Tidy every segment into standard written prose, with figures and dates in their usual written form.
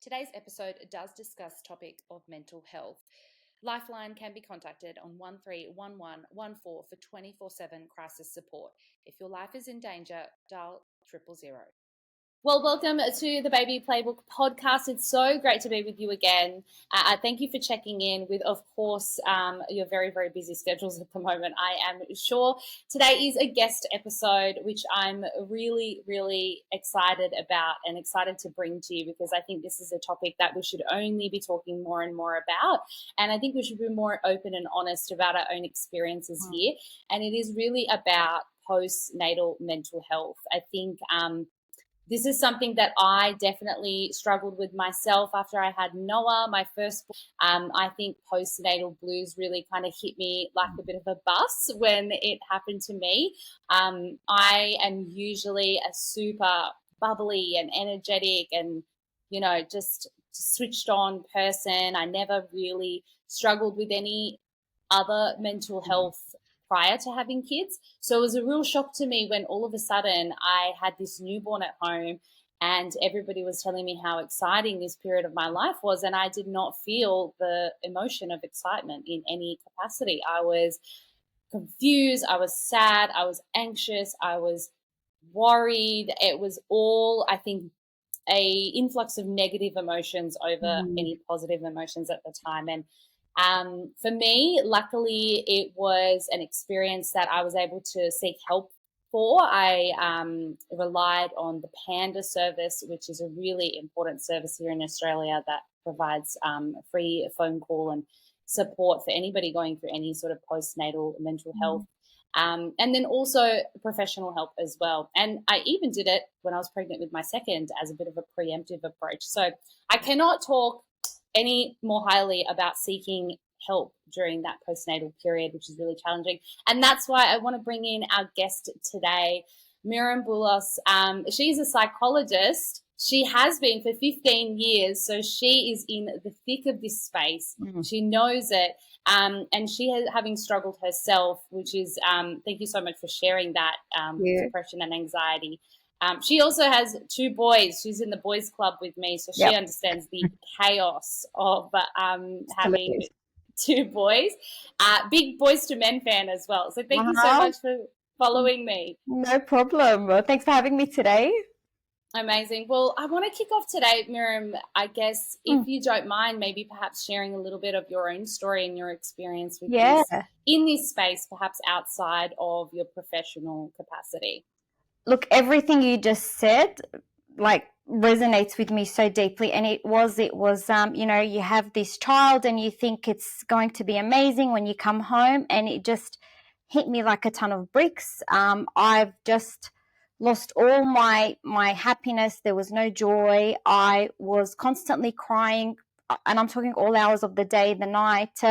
Today's episode does discuss topic of mental health. Lifeline can be contacted on 131114 for 24/7 crisis support. If your life is in danger, dial 000. Well, welcome to the Baby Playbook podcast. It's so great to be with you again. Thank you for checking in with, of course, your very, very busy schedules at the moment. I am sure today is a guest episode, which I'm really, really excited about and excited to bring to you because I think this is a topic that we should only be talking more and more about. And I think we should be more open and honest about our own experiences here. And it is really about postnatal mental health. I think this is something that I definitely struggled with myself after I had Noah, my first. I think postnatal blues really kind of hit me like a bit of a bus when it happened to me. I am usually a super bubbly and energetic and, just switched on person. I never really struggled with any other mental health prior to having kids. So it was a real shock to me when all of a sudden I had this newborn at home and everybody was telling me how exciting this period of my life was. And I did not feel the emotion of excitement in any capacity. I was confused. I was sad. I was anxious. I was worried. It was all, I think, a influx of negative emotions over any positive emotions at the time. And for me, luckily, it was an experience that I was able to seek help for. I relied on the Panda service, which is a really important service here in Australia that provides free phone call and support for anybody going through any sort of postnatal mental health. And then also professional help as well. And I even did it when I was pregnant with my second as a bit of a preemptive approach. So I cannot talk any more highly about seeking help during that postnatal period, which is really challenging. And that's why I want to bring in our guest today, Miram Boulos. She's a psychologist. She has been for 15 years, so she is in the thick of this space. She knows it, and she has having struggled herself, which is, thank you so much for sharing that, depression and anxiety. She also has two boys. She's in the boys club with me, so she understands the chaos of having two boys. Big Boys to Men fan as well. So thank you so much for following me. No problem. Well, thanks for having me today. Amazing. Well, I want to kick off today, Miram, I guess, if you don't mind, maybe perhaps sharing a little bit of your own story and your experience with this in this space, perhaps outside of your professional capacity. Look, everything you just said, resonates with me so deeply. And it was, you have this child and you think it's going to be amazing when you come home, and it just hit me like a ton of bricks. I've just lost all my happiness. There was no joy. I was constantly crying, and I'm talking all hours of the day, the night.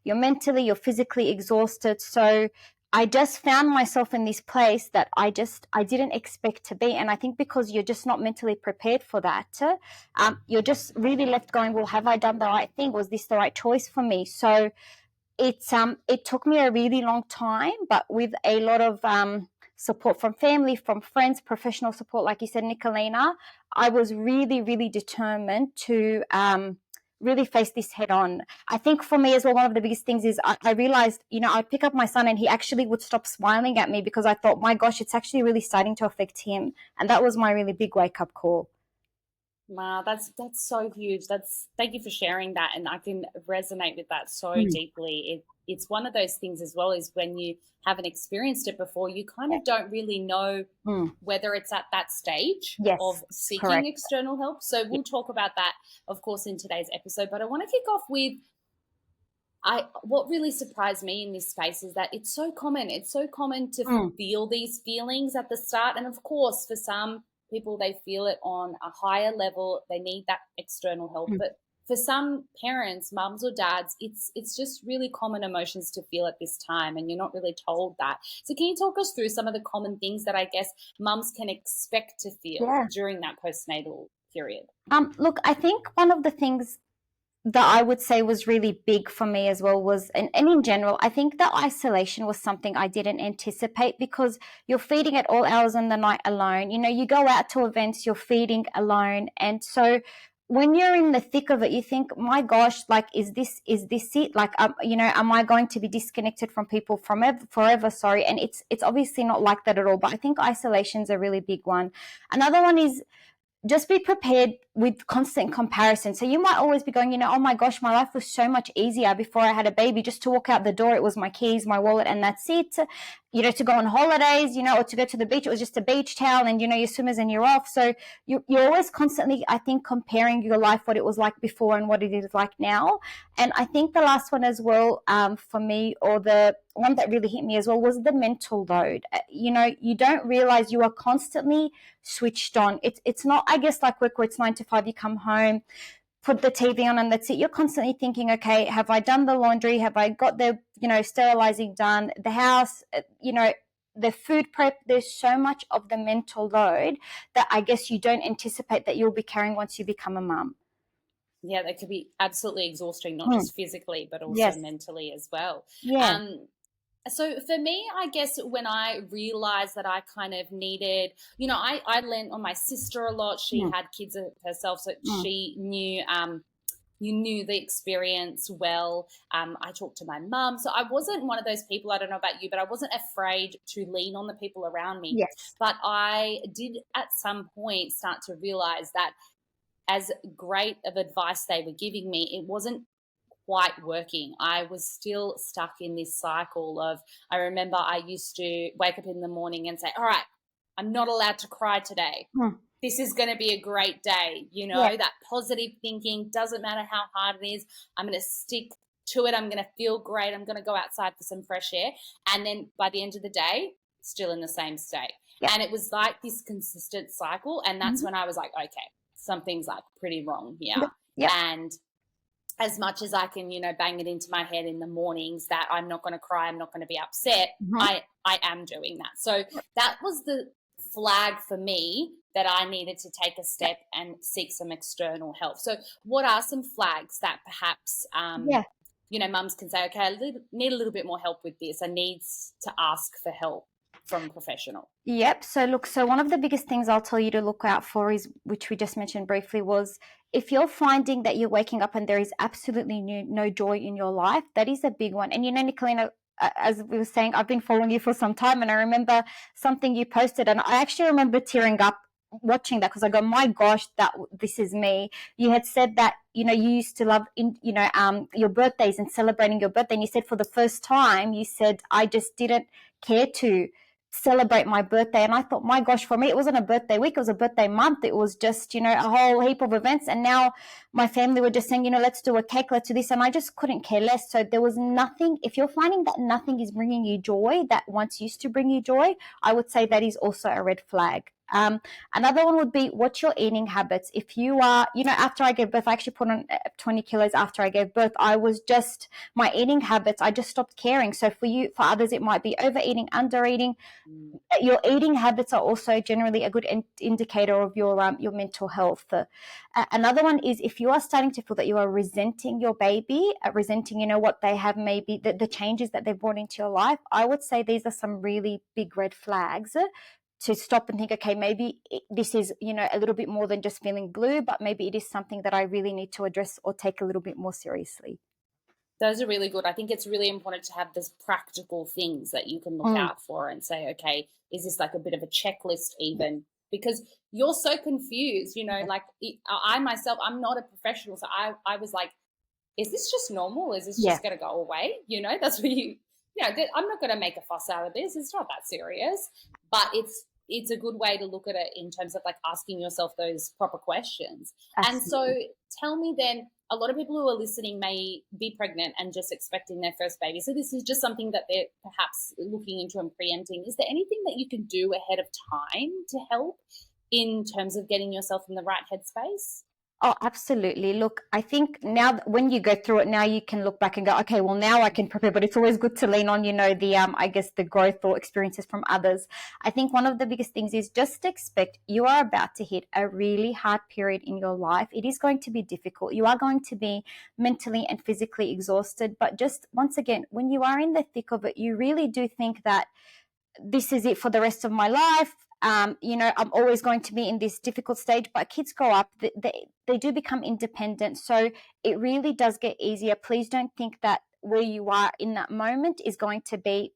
You're mentally, you're physically exhausted. So I just found myself in this place that I didn't expect to be. And I think because you're just not mentally prepared for that, you're just really left going, well, have I done the right thing? Was this the right choice for me? So it took me a really long time, but with a lot of support from family, from friends, professional support, like you said, Nicolina, I was really, really determined to really face this head on. I think for me as well, one of the biggest things is I realized, I'd pick up my son and he actually would stop smiling at me because I thought, my gosh, it's actually really starting to affect him. And that was my really big wake-up call. Wow, that's so huge. Thank you for sharing that, and I can resonate with that so deeply. It's one of those things as well, is when you haven't experienced it before, you kind of don't really know whether it's at that stage of seeking external help. So we'll talk about that, of course, in today's episode. But I want to kick off with what really surprised me in this space is that it's so common. It's so common to feel these feelings at the start, and of course, for some people, they feel it on a higher level. They need that external help. But for some parents, mums or dads, it's just really common emotions to feel at this time, and you're not really told that. So can you talk us through some of the common things that I guess mums can expect to feel during that postnatal period? Look, I think one of the things that I would say was really big for me as well was, and in general, I think that isolation was something I didn't anticipate, because you're feeding at all hours in the night alone. You go out to events, you're feeding alone. And so when you're in the thick of it, you think, my gosh, like, is this it? Like, am I going to be disconnected from people forever? Sorry. And it's obviously not like that at all. But I think isolation's a really big one. Another one is just be prepared with constant comparison. So you might always be going, oh my gosh, my life was so much easier before I had a baby. Just to walk out the door, it was my keys, my wallet, and that's it. To go on holidays, or to go to the beach, it was just a beach towel and, your swimmers and you're off. So you're always constantly, I think, comparing your life, what it was like before and what it is like now. And I think the last one as well, for me, or the one that really hit me as well, was the mental load. You don't realize you are constantly switched on. It's not, I guess, like work where it's 9 to 5, you come home, put the TV on and that's it. You're constantly thinking, okay, have I done the laundry? Have I got the, sterilizing done? The house, the food prep. There's so much of the mental load that I guess you don't anticipate that you'll be carrying once you become a mum. Yeah, that could be absolutely exhausting, not just physically, but also Yes. mentally as well. Yeah. So for me, I guess when I realized that I kind of needed, I lent on my sister a lot. She had kids herself, so she knew the experience well. I talked to my mum. So I wasn't one of those people, I don't know about you, but I wasn't afraid to lean on the people around me. Yes. But I did at some point start to realize that as great of advice they were giving me, it wasn't quite working. I was still stuck in this cycle of, I remember I used to wake up in the morning and say, all right, I'm not allowed to cry today. This is going to be a great day. That positive thinking, doesn't matter how hard it is. I'm going to stick to it. I'm going to feel great. I'm going to go outside for some fresh air. And then by the end of the day, still in the same state. And it was like this consistent cycle. And that's when I was like, okay, something's like pretty wrong here. And as much as I can, bang it into my head in the mornings that I'm not going to cry, I'm not going to be upset, I am doing that. So that was the flag for me that I needed to take a step and seek some external help. So what are some flags that perhaps, mums can say, okay, I need a little bit more help with this. I need to ask for help from a professional. Yep. So one of the biggest things I'll tell you to look out for is, which we just mentioned briefly, was if you're finding that you're waking up and there is absolutely no joy in your life, that is a big one. And Nicolina, as we were saying, I've been following you for some time, and I remember something you posted, and I actually remember tearing up watching that, because I go, my gosh, this is me. You had said that, you used to love, your birthdays and celebrating your birthday. And you said for the first time, you said, I just didn't care to celebrate my birthday. And I thought, my gosh, for me, it wasn't a birthday week, it was a birthday month. It was just, a whole heap of events. And now my family were just saying, let's do a cake, let's do this. And I just couldn't care less. So there was nothing. If you're finding that nothing is bringing you joy that once used to bring you joy, I would say that is also a red flag. Another one would be, what's your eating habits? If you are, after I gave birth, I actually put on 20 kilos after I gave birth. I was just, my eating habits, I just stopped caring. So for others, it might be overeating, undereating. Your eating habits are also generally a good indicator of your mental health. Another one is, if you are starting to feel that you are resenting your baby, resenting, what they have, maybe the changes that they've brought into your life, I would say these are some really big red flags to stop and think, okay, maybe this is, a little bit more than just feeling blue, but maybe it is something that I really need to address or take a little bit more seriously. Those are really good. I think it's really important to have these practical things that you can look out for and say, okay, is this like a bit of a checklist even? Because you're so confused, like I myself, I'm not a professional. So I was like, is this just normal? Is this just going to go away? That's what I'm not going to make a fuss out of this. It's not that serious, but it's a good way to look at it in terms of like asking yourself those proper questions. Absolutely. And so tell me then, a lot of people who are listening may be pregnant and just expecting their first baby. So this is just something that they're perhaps looking into and preempting. Is there anything that you can do ahead of time to help in terms of getting yourself in the right headspace? Oh, absolutely. Look, I think now when you go through it, now you can look back and go, okay, well, now I can prepare, but it's always good to lean on, I guess the growth or experiences from others. I think one of the biggest things is just expect you are about to hit a really hard period in your life. It is going to be difficult. You are going to be mentally and physically exhausted, but just once again, when you are in the thick of it, you really do think that this is it for the rest of my life. I'm always going to be in this difficult stage. But kids grow up, they do become independent. So it really does get easier. Please don't think that where you are in that moment is going to be,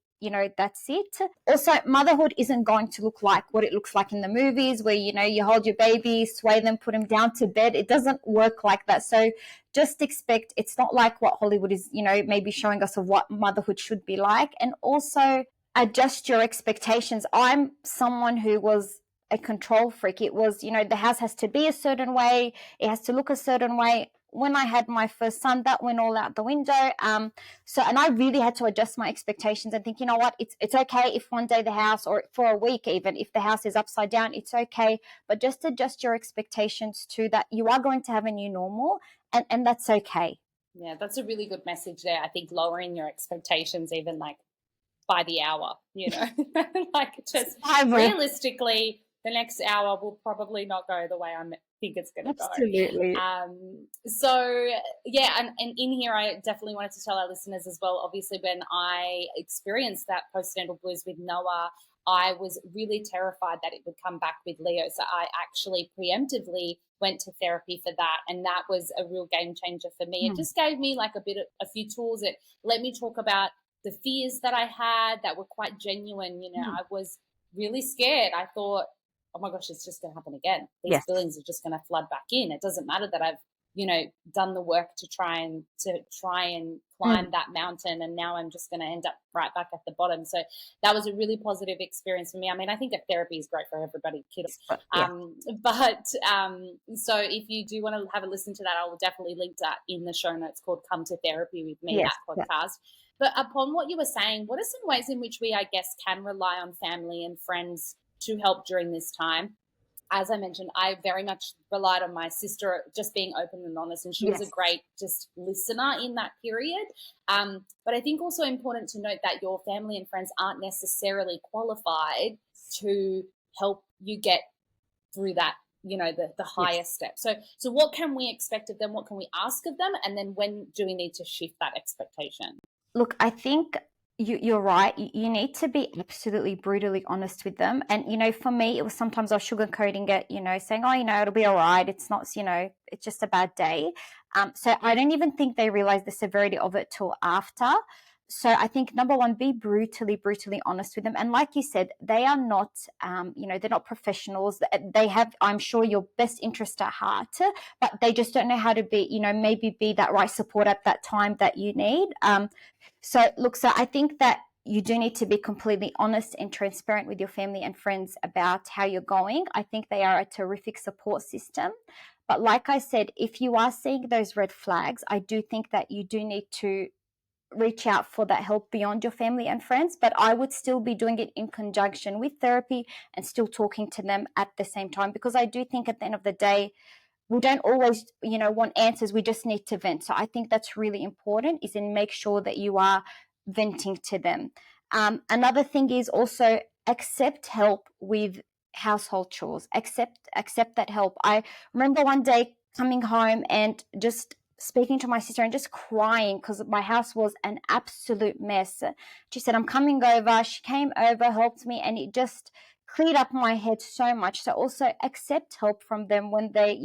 that's it. Also, motherhood isn't going to look like what it looks like in the movies where, you hold your baby, sway them, put them down to bed. It doesn't work like that. So just expect it's not like what Hollywood is, maybe showing us of what motherhood should be like. And also adjust your expectations. I'm someone who was a control freak. It was, the house has to be a certain way. It has to look a certain way. When I had my first son, that went all out the window. And I really had to adjust my expectations and think, you know what, it's okay if one day the house, or for a week even, if the house is upside down, it's okay. But just adjust your expectations to that you are going to have a new normal, and that's okay. Yeah, that's a really good message there. I think lowering your expectations, even like by the hour, like just realistically, the next hour will probably not go the way I think it's going to go. Absolutely. So yeah, and in here, I definitely wanted to tell our listeners as well, obviously when I experienced that postnatal blues with Noah, I was really terrified that it would come back with Leo. So I actually preemptively went to therapy for that. And that was a real game changer for me. It just gave me like a few tools. It let me talk about the fears that I had that were quite genuine. I was really scared. I thought, oh my gosh, it's just going to happen again. These feelings are just going to flood back in. It doesn't matter that I've, done the work to try and climb that mountain, and now I'm just going to end up right back at the bottom. So that was a really positive experience for me. I mean, I think that therapy is great for everybody, kids. So if you do want to have a listen to that, I will definitely link that in the show notes, called Come to Therapy with Me, that podcast. But upon what you were saying, what are some ways in which we, I guess, can rely on family and friends to help during this time? As I mentioned, I very much relied on my sister just being open and honest, and she was a great just listener in that period. But I think also important to note that your family and friends aren't necessarily qualified to help you get through that, the highest step. So what can we expect of them? What can we ask of them? And then when do we need to shift that expectation? Look, I think you're right. You need to be absolutely brutally honest with them. And, for me, it was sometimes I was sugarcoating it, saying, oh, it'll be all right. It's not, it's just a bad day. So I don't even think they realize the severity of it till after. So I think, number one, be brutally honest with them. And like you said, they are not, they're not professionals. They have, I'm sure, your best interest at heart, but they just don't know how to be, maybe be that right support at that time that you need. So I think that you do need to be completely honest and transparent with your family and friends about how you're going. I think they are a terrific support system. But like I said, if you are seeing those red flags, I do think that you do need to reach out for that help beyond your family and friends. But I would still be doing it in conjunction with therapy and still talking to them at the same time, because I do think at the end of the day, we don't always, want answers. We just need to vent. So I think that's really important, is in make sure that you are venting to them. Another thing is also accept help with household chores. Accept that help. I remember one day coming home and just speaking to my sister and just crying because my house was an absolute mess. She said, I'm coming over. She came over, helped me, and it just cleared up my head so much. So also accept help from them when they,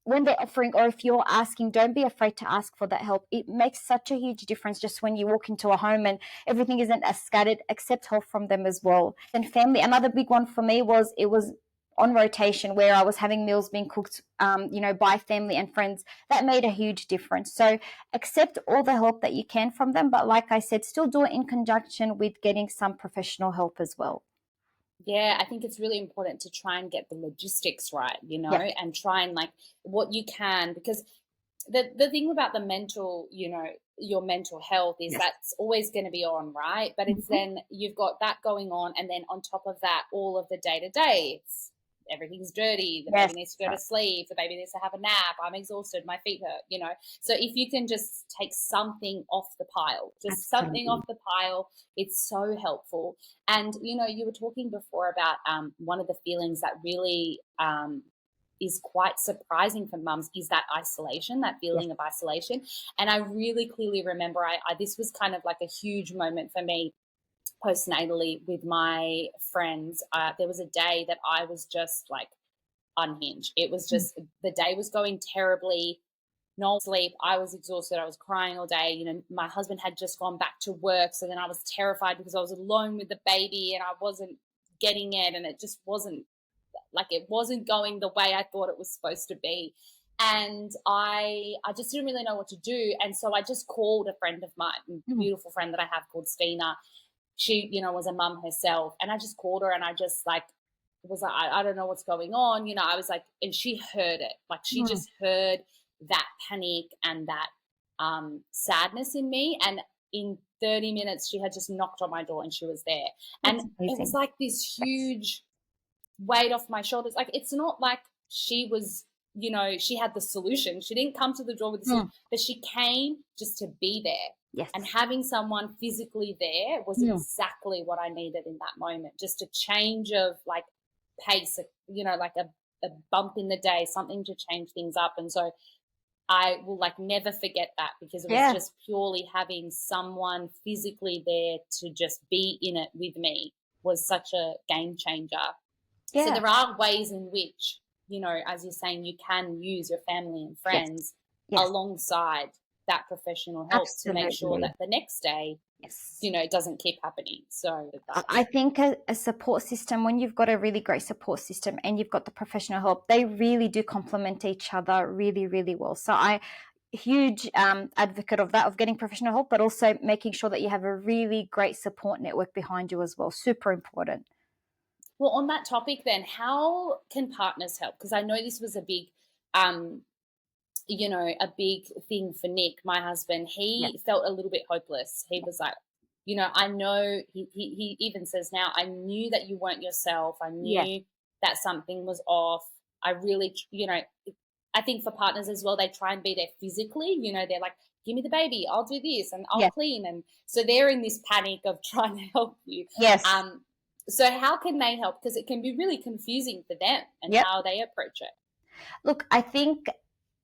when they're offering, or if you're asking, don't be afraid to ask for that help. It makes such a huge difference just when you walk into a home and everything isn't as scattered. Accept help from them as well. And family, another big one for me was, it was on rotation where I was having meals being cooked, by family and friends. That made a huge difference. So accept all the help that you can from them. But like I said, still do it in conjunction with getting some professional help as well. Yeah, I think it's really important to try and get the logistics right, and try and like what you can, because the thing about the mental, your mental health is that's always going to be on, right? But it's then you've got that going on, and then on top of that, all of the day-to-day, everything's dirty, the baby needs to go to sleep, the baby needs to have a nap, I'm exhausted, my feet hurt, so if you can just take something off the pile, something off the pile, it's so helpful. And you were talking before about one of the feelings that really is quite surprising for mums is that isolation, that feeling of isolation. And I really clearly remember this was kind of like a huge moment for me postnatally with my friends, there was a day that I was just like unhinged. It was Mm. just, the day was going terribly. No sleep. I was exhausted. I was crying all day. My husband had just gone back to work. So then I was terrified because I was alone with the baby and I wasn't getting it. And it just wasn't like, it wasn't going the way I thought it was supposed to be. And I just didn't really know what to do. And so I just called a friend of mine, a Mm. beautiful friend that I have called Stina. She, was a mum herself. And I just called her and I just like, was like, I don't know what's going on. I was like, and she heard it. Like she Mm. just heard that panic and that sadness in me. And in 30 minutes, she had just knocked on my door and she was there. That's And it was amazing. like this Yes. huge weight off my shoulders. Like it's not like she was, she had the solution. She didn't come to the door with the solution, Mm. but she came just to be there. Yes. And having someone physically there was Mm. exactly what I needed in that moment. Just a change of like pace, like a bump in the day, something to change things up. And so I will like never forget that because it was Yeah. just purely having someone physically there to just be in it with me was such a game changer. So Yeah. there are ways in which, as you're saying, you can use your family and Yes. friends Yes. alongside that professional help to make sure Absolutely. that the next day, Yes. it doesn't keep happening. So I think a support system, when you've got a really great support system and you've got the professional help, they really do complement each other really, really well. So I huge advocate of that, of getting professional help, but also making sure that you have a really great support network behind you as well. Super important. well, on that topic then, how can partners help? Because I know this was a big um, a big thing for Nick, my husband. Yeah. He felt a little bit hopeless. He was like, I know, he even says now, I knew that you weren't yourself. I Yes. knew that something was off. I really, I think for partners as well, they try and be there physically. They're like, give me the baby, I'll do this and I'll Yes. clean. And so they're in this panic of trying to help you. Yes. So how can they help? Because it can be really confusing for them and Yep. how they approach it. Look, I think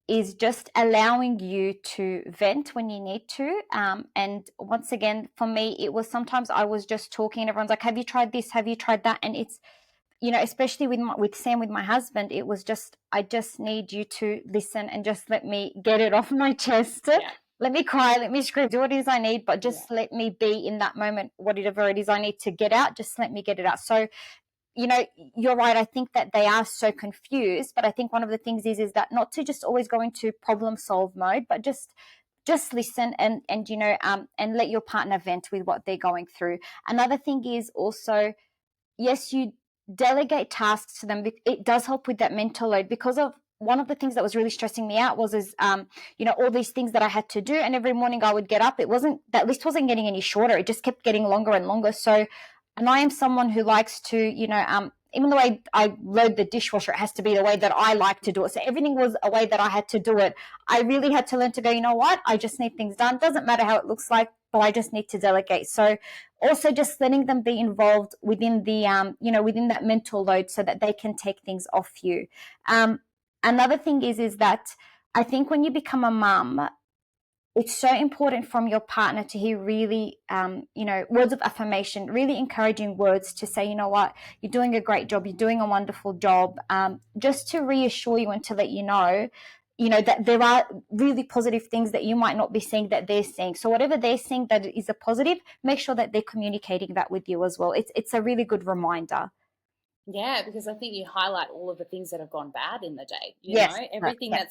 is just allowing you to vent when you need to. And once again, for me, it was sometimes I was just talking and everyone's like, have you tried this? Have you tried that? And it's, especially with Sam, with my husband, it was just, I just need you to listen and just let me get it off my chest. Yeah. Let me cry, let me scream, do what it is I need, but just Yeah. let me be in that moment, whatever it is I need to get out, just let me get it out. So, you're right. I think that they are so confused, but I think one of the things is that not to just always go into problem solve mode, but just listen and let your partner vent with what they're going through. Another thing is also, yes, you delegate tasks to them. It does help with that mental load, because of one of the things that was really stressing me out was all these things that I had to do, and every morning I would get up, that list wasn't getting any shorter, it just kept getting longer and longer. So, and I am someone who likes to, even the way I load the dishwasher, it has to be the way that I like to do it. So everything was a way that I had to do it. I really had to learn to go, you know what, I just need things done. Doesn't matter how it looks like, but I just need to delegate. So also just letting them be involved within the within that mental load, so that they can take things off you. Another thing is that I think when you become a mum, it's so important from your partner to hear really words of affirmation, really encouraging words to say, you know what, you're doing a great job, you're doing a wonderful job, just to reassure you and to let you know that there are really positive things that you might not be seeing that they're seeing. So whatever they're seeing that is a positive, make sure that they're communicating that with you as well. It's a really good reminder. Yeah, because I think you highlight all of the things that have gone bad in the day. Yes. Everything Yeah.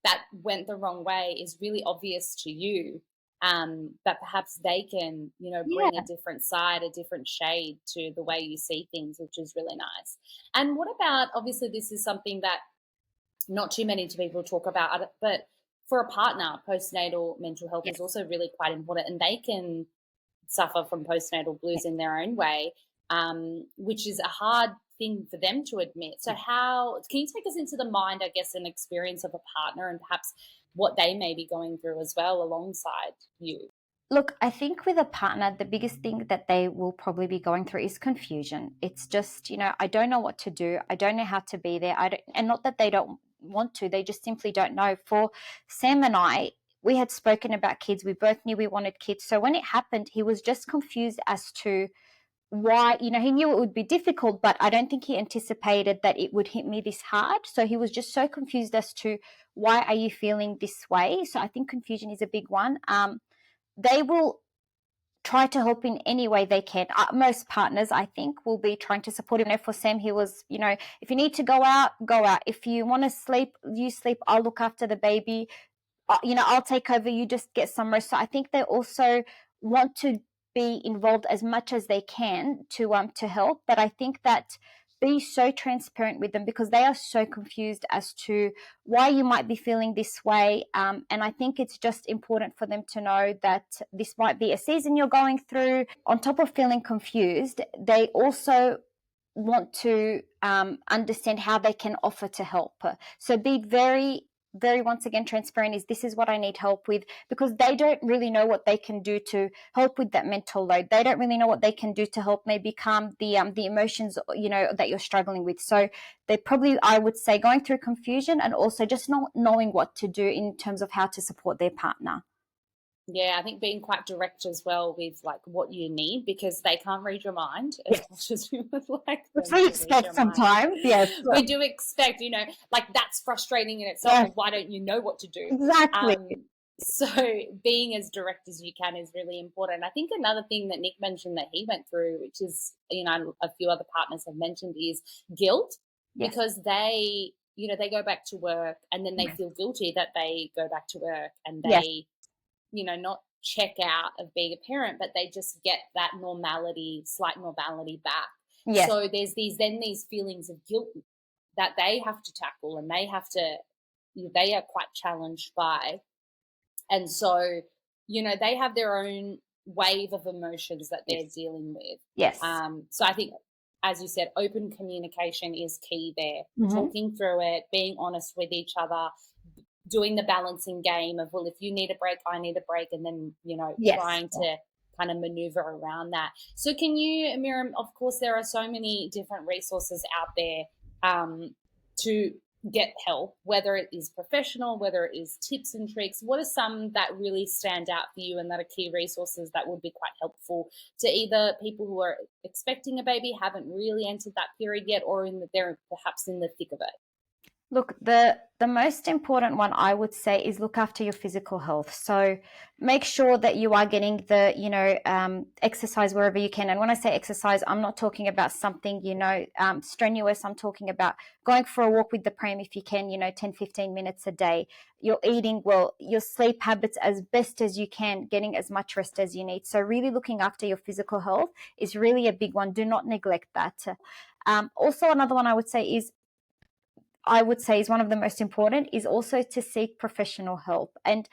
that went the wrong way is really obvious to you. But perhaps they can, bring a Yeah. different side, a different shade to the way you see things, which is really nice. And what about, obviously, this is something that not too many people talk about, but for a partner, postnatal mental health is Yes. also really quite important, and they can suffer from postnatal Yeah. blues in their own way, which is a hard thing for them to admit. So, how can you take us into the mind, I guess, and experience of a partner and perhaps what they may be going through as well alongside you? Look, I think with a partner, the biggest thing that they will probably be going through is confusion. It's just, I don't know what to do. I don't know how to be there. And not that they don't want to, they just simply don't know. For Sam and I, we had spoken about kids. We both knew we wanted kids. So when it happened, he was just confused as to why, you know, he knew it would be difficult, but I don't think he anticipated that it would hit me this hard. So he was just so confused as to why are you feeling this way. So I think confusion is a big one. They will try to help in any way they can. Most partners, I think, will be trying to support him. For Sam, he was, you know, if you need to go out, go out. If you want to sleep, you sleep. I'll look after the baby. You know, I'll take over. You just get some rest. So I think they also want to be involved as much as they can to help. But I think that be so transparent with them, because they are so confused as to why you might be feeling this way. And I think it's just important for them to know that this might be a season you're going through. On top of feeling confused, they also want to understand how they can offer to help. So be very, very, once again, transparent. Is this is what I need help with, because they don't really know what they can do to help with that mental load. They don't really know what they can do to help maybe calm the emotions, you know, that you're struggling with. So they probably, I would say, going through confusion and also just not knowing what to do in terms of how to support their partner. Yeah, I think being quite direct as well with like what you need, because they can't read your mind as much as we would like Which them we to read expect your mind. sometimes, yes. We do expect, you know, like that's frustrating in itself. Yes. Like, why don't you know what to do? Exactly. So being as direct as you can is really important. I think another thing that Nick mentioned that he went through, which is, you know, a few other partners have mentioned, is guilt. Yes. Because they, you know, they go back to work and then they feel guilty that they go back to work, and Yes. they, you know, not check out of being a parent, but they just get that normality, slight normality back. Yes. So there's these feelings of guilt that they have to tackle, and they are quite challenged by. And so, you know, they have their own wave of emotions that they're dealing with. Yes. So I think, as you said, open communication is key there. Mm-hmm. Talking through it, being honest with each other, doing the balancing game of, well, if you need a break, I need a break, and then, you know, trying to kind of maneuver around that. So can you, Miram, of course, there are so many different resources out there to get help, whether it is professional, whether it is tips and tricks. What are some that really stand out for you and that are key resources that would be quite helpful to either people who are expecting a baby, haven't really entered that period yet, or they're perhaps in the thick of it? Look, the most important one I would say is look after your physical health. So make sure that you are getting the, you know, exercise wherever you can. And when I say exercise, I'm not talking about something, you know, strenuous. I'm talking about going for a walk with the pram if you can, you know, 10, 15 minutes a day. You're eating well, your sleep habits as best as you can, getting as much rest as you need. So really looking after your physical health is really a big one. Do not neglect that. Also, another one I would say is one of the most important is also to seek professional help and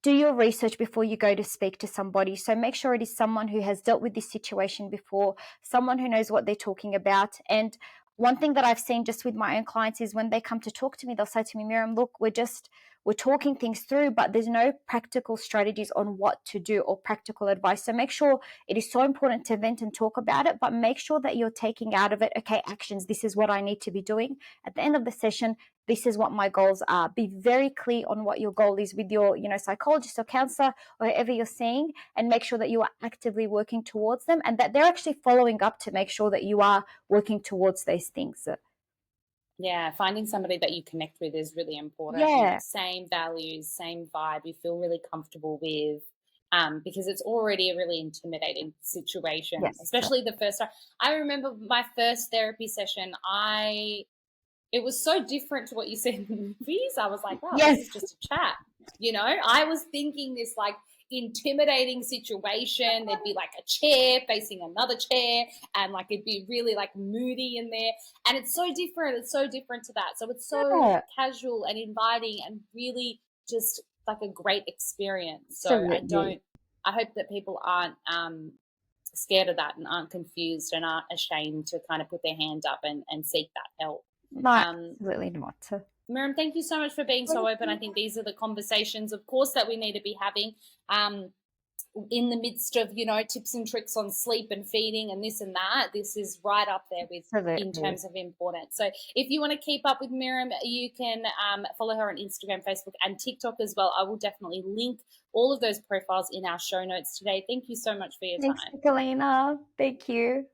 do your research before you go to speak to somebody. So make sure it is someone who has dealt with this situation before, someone who knows what they're talking about. And one thing that I've seen just with my own clients is when they come to talk to me, they'll say to me, Miram, look, we're talking things through, but there's no practical strategies on what to do or practical advice. So make sure it is so important to vent and talk about it, but make sure that you're taking out of it, okay, actions, this is what I need to be doing. At the end of the session, this is what my goals are. Be very clear on what your goal is with your, you know, psychologist or counselor or whoever you're seeing, and make sure that you are actively working towards them and that they're actually following up to make sure that you are working towards those things. Yeah, finding somebody that you connect with is really important. Yeah. You know, same values, same vibe, you feel really comfortable with, because it's already a really intimidating situation, Yes. especially the first time. I remember my first therapy session, it was so different to what you see in the movies. I was like, oh, Yes. this is just a chat. You know, I was thinking this like intimidating situation. There'd be like a chair facing another chair, and like it'd be really like moody in there. And it's so different. It's so different to that. So it's so casual and inviting and really just like a great experience. So Absolutely. I hope that people aren't scared of that and aren't confused and aren't ashamed to kind of put their hand up and seek that help. No, absolutely not. Miram, thank you so much for being so open. I think these are the conversations, of course, that we need to be having. in the midst of, you know, tips and tricks on sleep and feeding and this and that, this is right up there with in Absolutely. terms of importance. So if you want to keep up with Miram, you can follow her on Instagram, Facebook, and TikTok as well. I will definitely link all of those profiles in our show notes today. Thank you so much for your Thanks, time. Nicolina. Thank you.